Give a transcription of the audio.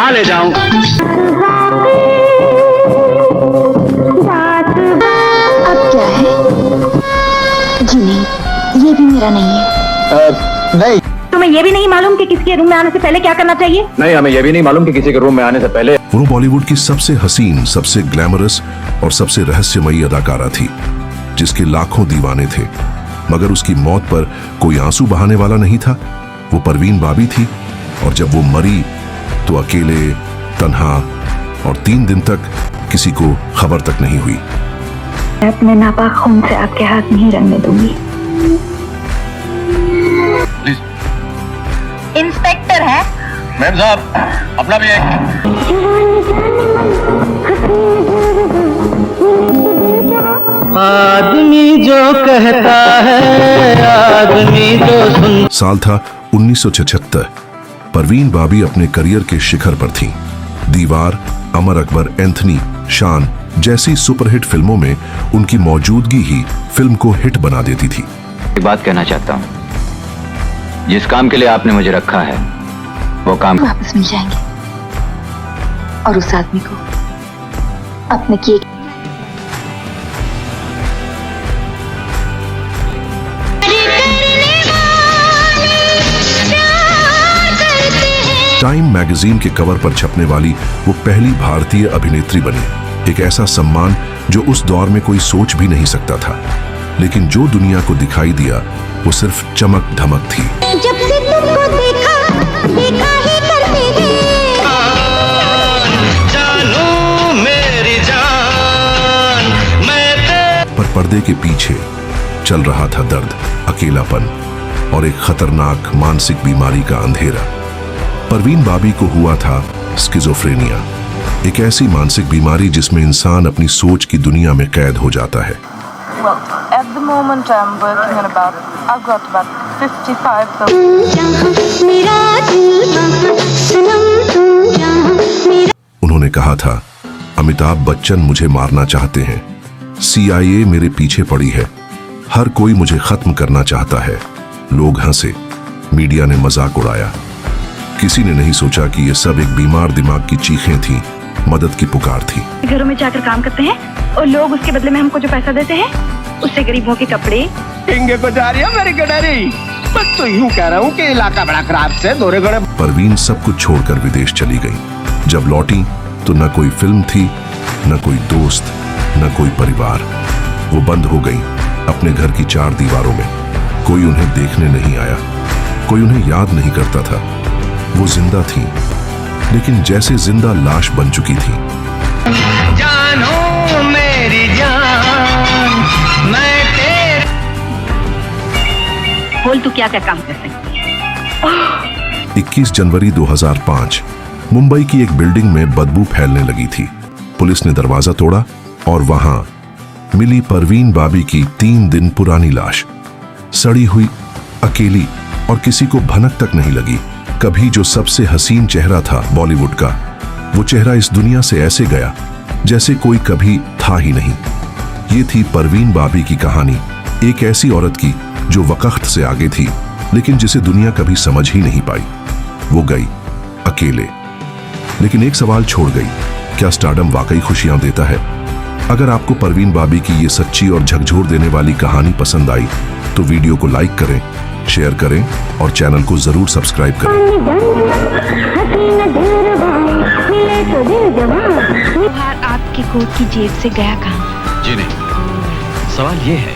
कहाँ ले जाऊं? अब क्या है? जी नहीं, ये भी मेरा नहीं है। नहीं। तुम्हें ये भी नहीं मालूम कि किसी के रूम में आने से पहले क्या करना चाहिए? नहीं, हमें ये भी नहीं मालूम कि किसी के रूम में आने से पहले। वो बॉलीवुड की सबसे हसीन, सबसे ग्लैमरस और सबसे रहस्यमयी अदाकारा थी, जिसके लाखों दीवाने थे, मगर उसकी मौत पर कोई आंसू बहाने वाला नहीं था। वो परवीन बाबी थी, और जब वो मरी तो अकेले, तन्हा, और 3 दिन तक किसी को खबर तक नहीं हुई। मैं अपने नापाक खून से आपके हाथ नहीं रंगने दूंगी। इंस्पेक्टर है मैम साहब, अपना भी एक। आदमी जो कहता है, आदमी जो सुन। साल था 1976। परवीन बाबी अपने करियर के शिखर पर थीं। दीवार, अमर अकबर, एंथनी, शान जैसी सुपरहिट फिल्मों में उनकी मौजूदगी ही फिल्म को हिट बना देती थी। एक बात कहना चाहता हूँ, जिस काम के लिए आपने मुझे रखा है वो काम वापस मिल जाएंगे, और उस आदमी को अपने किए टाइम मैगजीन के कवर पर छपने वाली वो पहली भारतीय अभिनेत्री बनी। एक ऐसा सम्मान जो उस दौर में कोई सोच भी नहीं सकता था, लेकिन जो दुनिया को दिखाई दिया वो सिर्फ चमक धमक थी। जब से तुमको देखा ही करते हैं। जानू मेरी जान, मैं पर पर्दे के पीछे चल रहा था दर्द, अकेलापन और एक खतरनाक मानसिक बीमारी का अंधेरा। परवीन बाबी को हुआ था स्किज़ोफ्रेनिया, एक ऐसी मानसिक बीमारी जिसमें इंसान अपनी सोच की दुनिया में कैद हो जाता है। At the moment I'm working on I've got about 55. उन्होंने कहा था, अमिताभ बच्चन मुझे मारना चाहते हैं, CIA मेरे पीछे पड़ी है, हर कोई मुझे खत्म करना चाहता है। लोग हंसे, मीडिया ने मजाक उड़ाया। किसी ने नहीं सोचा कि ये सब एक बीमार दिमाग की चीखें थीं, मदद की पुकार थी। घरों में जाकर काम करते हैं और लोग उसके बदले में हमको जो पैसा देते हैं उससे गरीबों के कपड़े। पिंगे को जा रही है मेरी गडरी। बस तो यूं कह रहा हूँ कि इलाका बड़ा खराब से दोरे गड़े। परवीन सब कुछ छोड़कर विदेश चली गई। जब लौटी तो न कोई फिल्म थी, न कोई दोस्त, न कोई परिवार। वो बंद हो गई अपने घर की 4 दीवारों में। कोई उन्हें देखने नहीं आया, कोई उन्हें याद नहीं करता था। वो जिंदा थी, लेकिन जैसे जिंदा लाश बन चुकी थी। जानो मेरी जान, मैं तेरे। बोल तू क्या क्या काम कर सकती है? 21 जनवरी 2005 मुंबई की एक बिल्डिंग में बदबू फैलने लगी थी। पुलिस ने दरवाजा तोड़ा और वहां मिली परवीन बाबी की 3 दिन पुरानी लाश, सड़ी हुई, अकेली, और किसी को भनक तक नहीं लगी। कभी जो सबसे हसीन चेहरा था बॉलीवुड का, वो चेहरा इस दुनिया से ऐसे गया जैसे कोई कभी था ही नहीं। ये थी परवीन बाबी की कहानी, एक ऐसी औरत की जो वक्त से आगे थी, लेकिन जिसे दुनिया कभी समझ ही नहीं पाई। वो गई अकेले, लेकिन एक सवाल छोड़ गई, क्या स्टारडम वाकई खुशियां देता है? अगर आपको परवीन बाबी की ये सच्ची और झकझोर देने वाली कहानी पसंद आई तो वीडियो को लाइक करें, शेयर करें और चैनल को जरूर सब्सक्राइब करें। आपके कोट की जेब से गया कहाँ? जी नहीं, सवाल ये है